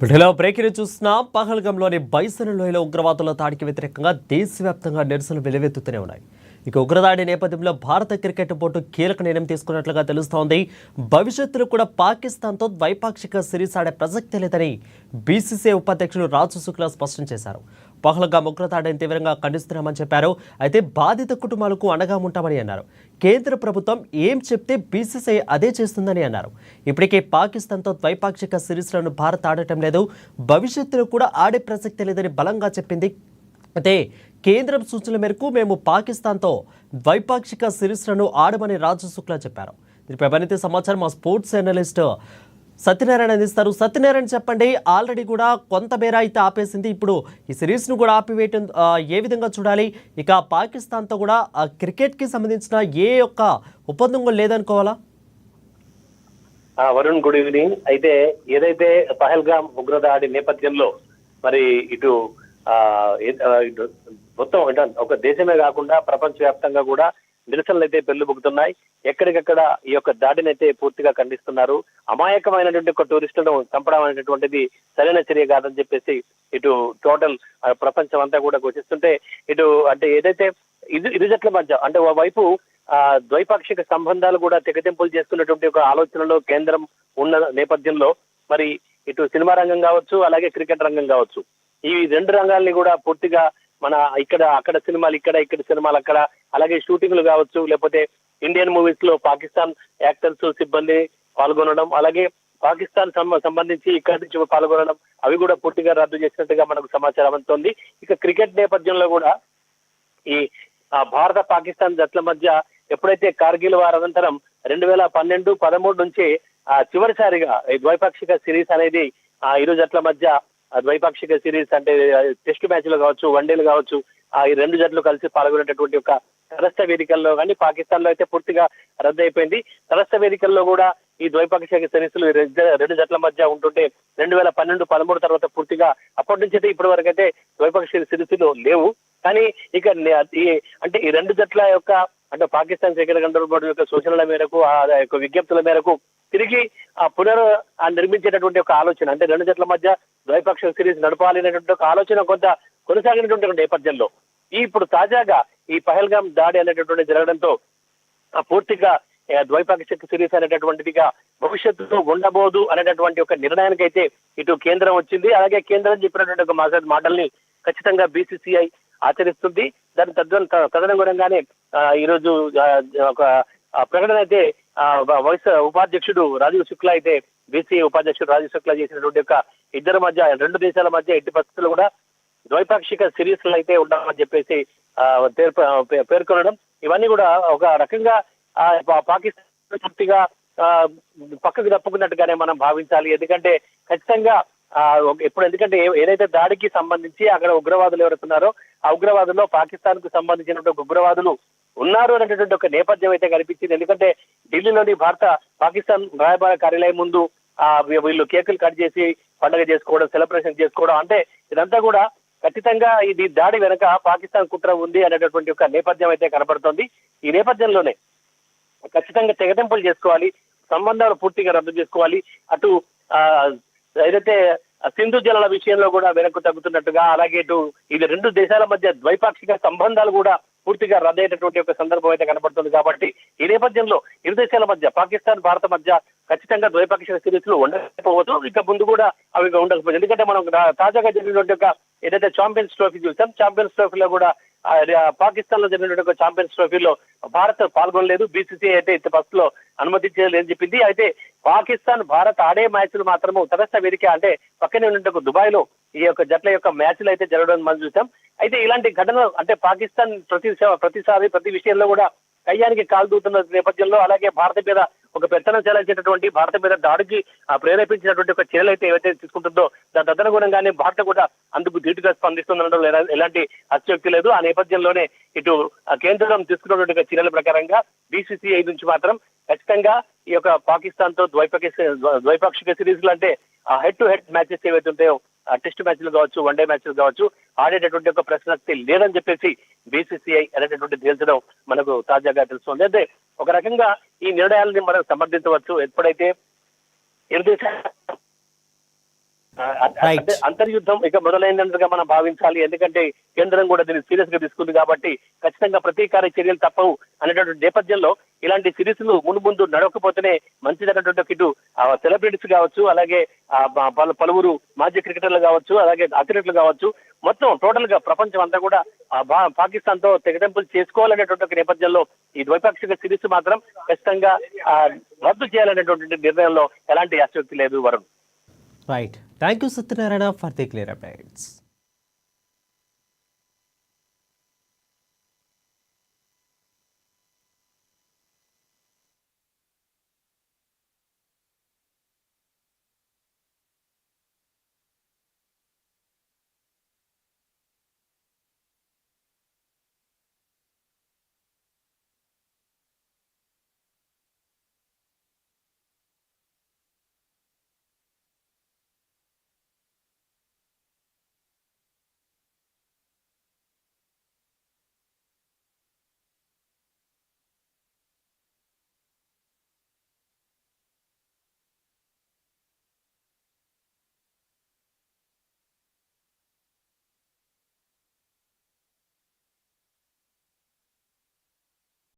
వీడియోలో బ్రేకింగ్ చూస్తున్నాం. పహల్గాంలోని బైసన్ లోయలో ఉగ్రవాదుల దాడికి వ్యతిరేకంగా దేశవ్యాప్తంగా నిరసనలు వెలువెత్తుతూనే ఉన్నాయి. ఇక ఉగ్రదాడి నేపథ్యంలో భారత క్రికెట్ బోర్డు కీలక నిర్ణయం తీసుకున్నట్లుగా తెలుస్తోంది. భవిష్యత్తులో కూడా పాకిస్తాన్తో ద్వైపాక్షిక సిరీస్ ఆడే ప్రసక్తే లేదని బీసీసీఐ ఉపాధ్యక్షులు రాజు శుక్లా స్పష్టం చేశారు. పహల్గాం ఉగ్రదాడిని తీవ్రంగా ఖండిస్తున్నామని చెప్పారు. అయితే బాధిత కుటుంబాలకు అండగా ఉంటామని అన్నారు. కేంద్ర ప్రభుత్వం ఏం చెప్తే బీసీసీఐ అదే చేస్తుందని అన్నారు. ఇప్పటికే పాకిస్తాన్తో ద్వైపాక్షిక సిరీస్లను భారత్ ఆడటం లేదు, భవిష్యత్తులో కూడా ఆడే ప్రసక్తే లేదని బలంగా చెప్పింది. అయితే కేంద్రం సూచనల మేరకు మేము పాకిస్తాన్తో ద్వైపాక్షిక సిరీస్లను ఆడమని రాజు శుక్లా చెప్పారు. దీనిపై మరింత సమాచారం మా స్పోర్ట్స్ జర్నలిస్ట్ సత్యనారాయణ అందిస్తారు. సత్యనారాయణ చెప్పండి, ఆల్రెడీ కూడా కొంతమేర అయితే ఆపేసింది, ఇప్పుడు ఈ సిరీస్ను కూడా ఆపివేయటం ఏ విధంగా చూడాలి? ఇక పాకిస్తాన్తో కూడా క్రికెట్కి సంబంధించిన ఏ ఒక్క ఒప్పందం లేదనుకోవాలా? Varun, good evening. అయితే ఏదైతే పహల్గాం ఉగ్రదాడి నేపథ్యంలో మరి ఇటు మొత్తం ఒక దేశమే కాకుండా ప్రపంచవ్యాప్తంగా కూడా నిరసనలు అయితే పెళ్లిబుకుతున్నాయి. ఎక్కడికక్కడ ఈ యొక్క దాడిని అయితే పూర్తిగా ఖండిస్తున్నారు. అమాయకమైనటువంటి ఒక టూరిస్టులను చంపడం అనేటటువంటిది సరైన చర్య కాదని చెప్పేసి ఇటు టోటల్ ప్రపంచం అంతా కూడా ఘోషిస్తుంటే, ఇటు అంటే ఏదైతే ఇరు జట్ల మధ్య అంటే ఓవైపు ద్వైపాక్షిక సంబంధాలు కూడా తెగతింపులు చేస్తున్నటువంటి ఒక ఆలోచనలో కేంద్రం ఉన్న నేపథ్యంలో మరి ఇటు సినిమా రంగం కావచ్చు, అలాగే క్రికెట్ రంగం కావచ్చు, ఈ రెండు రంగాల్ని కూడా పూర్తిగా మన అక్కడ సినిమాలు ఇక్కడ సినిమాలు అక్కడ, అలాగే షూటింగ్లు కావచ్చు, లేకపోతే ఇండియన్ మూవీస్ లో పాకిస్తాన్ యాక్టర్స్ సిబ్బంది పాల్గొనడం, అలాగే పాకిస్తాన్ సంబంధించి ఇక్కడి నుంచి పాల్గొనడం, అవి కూడా పూర్తిగా రద్దు చేసినట్టుగా మనకు సమాచారం అందుతోంది. ఇక క్రికెట్ నేపథ్యంలో కూడా ఈ భారత పాకిస్తాన్ జట్ల మధ్య ఎప్పుడైతే కార్గిల్ వార్ అనంతరం 2012-13 నుంచి చివరిసారిగా ఈ ద్వైపాక్షిక సిరీస్ అనేది ఇరు జట్ల మధ్య ద్వైపాక్షిక సిరీస్ అంటే టెస్ట్ మ్యాచ్లు కావచ్చు, వన్డేలు కావచ్చు, ఈ రెండు జట్లు కలిసి పాల్గొనేటటువంటి ఒక తటస్థ వేదికల్లో కానీ పాకిస్తాన్ లో అయితే పూర్తిగా రద్దు అయిపోయింది. తటస్థ వేదికల్లో కూడా ఈ ద్వైపాక్షిక సిరీస్లు రెండు జట్ల మధ్య ఉంటుంటే 2012-13 తర్వాత పూర్తిగా అప్పటి నుంచి అయితే ఇప్పటి వరకు అయితే ద్వైపాక్షిక సిరీస్లు లేవు. కానీ ఇక అంటే ఈ రెండు జట్ల యొక్క అంటే పాకిస్తాన్ క్రికెట్ కంట్రోల్ బోర్డు యొక్క సూచనల మేరకు, ఆ యొక్క విజ్ఞప్తుల మేరకు తిరిగి నిర్మించేటటువంటి ఒక ఆలోచన, అంటే రెండు జట్ల మధ్య ద్వైపాక్షిక సిరీస్ నడపాలి అనేటువంటి ఒక ఆలోచన కొంత కొనసాగినటువంటి నేపథ్యంలో ఇప్పుడు తాజాగా ఈ పహల్గాం దాడి అనేటటువంటి జరగడంతో పూర్తిగా ద్వైపాక్షిక సిరీస్ అనేటటువంటిదిగా భవిష్యత్తులో ఉండబోదు అనేటటువంటి ఒక నిర్ణయానికి అయితే ఇటు కేంద్రం వచ్చింది. అలాగే కేంద్రం చెప్పినటువంటి ఒక మాటల్ని ఖచ్చితంగా బీసీసీఐ ఆచరిస్తుంది. దాని తదనుగుణంగానే ఈరోజు ఒక ప్రకటన అయితే వైస్ ఉపాధ్యక్షుడు రాజీవ్ శుక్లా అయితే బీసీఐ ఉపాధ్యక్షుడు రాజీవ్ శుక్లా చేసినటువంటి యొక్క ఇద్దరి మధ్య, రెండు దేశాల మధ్య ఎట్టి పరిస్థితులు కూడా ద్వైపాక్షిక సిరీస్లు అయితే ఉండమని చెప్పేసి పేర్కొనడం, ఇవన్నీ కూడా ఒక రకంగా పాకిస్తాన్ పూర్తిగా పక్కకు తప్పుకున్నట్టుగానే మనం భావించాలి. ఎందుకంటే ఖచ్చితంగా ఎందుకంటే ఏదైతే దాడికి సంబంధించి అక్కడ ఉగ్రవాదులు ఎవరుతున్నారో ఆ ఉగ్రవాదుల్లో పాకిస్తాన్ కు సంబంధించినటువంటి ఉగ్రవాదులు ఉన్నారు అనేటటువంటి ఒక నేపథ్యం అయితే కనిపించింది. ఎందుకంటే ఢిల్లీలోని పాకిస్తాన్ రాయబార కార్యాలయం ముందు వీళ్ళు కేకులు కట్ చేసి పండుగ చేసుకోవడం, సెలబ్రేషన్ చేసుకోవడం, అంటే ఇదంతా కూడా ఖచ్చితంగా ఇది దాడి వెనక పాకిస్తాన్ కుట్ర ఉంది అనేటటువంటి ఒక నేపథ్యం అయితే కనబడుతోంది. ఈ నేపథ్యంలోనే ఖచ్చితంగా తెగతింపులు చేసుకోవాలి, సంబంధాలు పూర్తిగా రద్దు చేసుకోవాలి. అటు ఏదైతే సింధు జలాల విషయంలో కూడా వెనక్కు తగ్గుతున్నట్టుగా, అలాగే ఇటు ఇది రెండు దేశాల మధ్య ద్వైపాక్షిక సంబంధాలు కూడా పూర్తిగా రద్దయ్యేటటువంటి ఒక సందర్భం అయితే కనబడుతుంది. కాబట్టి ఈ నేపథ్యంలో ఇరు దేశాల మధ్య పాకిస్తాన్ భారత మధ్య ఖచ్చితంగా ద్వైపాక్షిక సిరీస్లు ఉండకపోవచ్చు, ఇక ముందు కూడా అవి ఉండకపోవచ్చు. ఎందుకంటే మనం తాజాగా జరిగినటువంటి ఒక ఏదైతే ఛాంపియన్స్ ట్రోఫీ చూసాం, ఛాంపియన్స్ ట్రోఫీలో కూడా పాకిస్తాన్ లో జరిగినటువంటి ఛాంపియన్స్ ట్రోఫీలో భారత్ పాల్గొనలేదు. బీసీసీఐ అయితే ఫస్ట్ లో అనుమతించలేదని చెప్పింది. అయితే పాకిస్తాన్ భారత్ ఆడే మ్యాచ్లు మాత్రము తటస్థ వేదిక అంటే పక్కనే ఉన్నట్టు దుబాయ్ లో ఈ యొక్క జట్ల యొక్క మ్యాచ్లు అయితే జరగడం మనం చూసాం. అయితే ఇలాంటి ఘటనలు అంటే పాకిస్తాన్ ప్రతి విషయంలో కూడా కయ్యానికి కాలు దూతున్న నేపథ్యంలో, అలాగే భారత మీద ఒక పెత్తనం చెలాల్చేటటువంటి, భారత మీద దాడికి ప్రేరేపించినటువంటి ఒక చర్యలు అయితే ఏవైతే తీసుకుంటుందో దాని తదనుగుణంగానే భారత కూడా అందుకు ధీటుగా స్పందిస్తుందనడం ఎలాంటి అత్యుక్తి లేదు. ఆ నేపథ్యంలోనే ఇటు కేంద్రం తీసుకున్నటువంటి చర్యల ప్రకారంగా బీసీసీఐ నుంచి మాత్రం ఖచ్చితంగా ఈ యొక్క పాకిస్తాన్ తో ద్వైపాక్షిక సిరీస్లు అంటే హెడ్ టు హెడ్ మ్యాచెస్ ఏవైతే ఉంటాయో టెస్ట్ మ్యాచ్లు కావచ్చు, వన్డే మ్యాచ్లు కావచ్చు, ఆడేటటువంటి ఒక ప్రశ్నక్తి లేదని చెప్పేసి బీసీసీఐ అనేటటువంటి తేల్చడం మనకు తాజాగా తెలుస్తుంది. అంటే ఒక రకంగా ఈ నిర్ణయాలని మనం సమర్థించవచ్చు. ఎప్పుడైతే ఇరు దేశాల రైట్. అంతర్యుద్ధం ఇక మొదలైందన్నట్టుగా మనం భావించాలి. ఎందుకంటే కేంద్రం కూడా దీన్ని సీరియస్ గా తీసుకుంది కాబట్టి ఖచ్చితంగా ప్రతీకార చర్యలు తప్పవు అనేటువంటి నేపథ్యంలో ఇలాంటి సిరీస్ లు ముందు నడవకపోతేనే మంచిదన్నటువంటి ఇటు సెలబ్రిటీస్ కావచ్చు, అలాగే పలువురు మాజీ క్రికెటర్లు కావచ్చు, అలాగే అథ్లెట్లు కావచ్చు, మొత్తం టోటల్ గా ప్రపంచం అంతా కూడా పాకిస్తాన్ తో తెగదెంపులు చేసుకోవాలనేటువంటి నేపథ్యంలో ఈ ద్వైపాక్షిక సిరీస్ మాత్రం ఖచ్చితంగా రద్దు చేయాలనేటువంటి నిర్ణయంలో ఎలాంటి ఆసక్తి లేదు Varun. Right. Thank you Satyanarayana for the clear updates.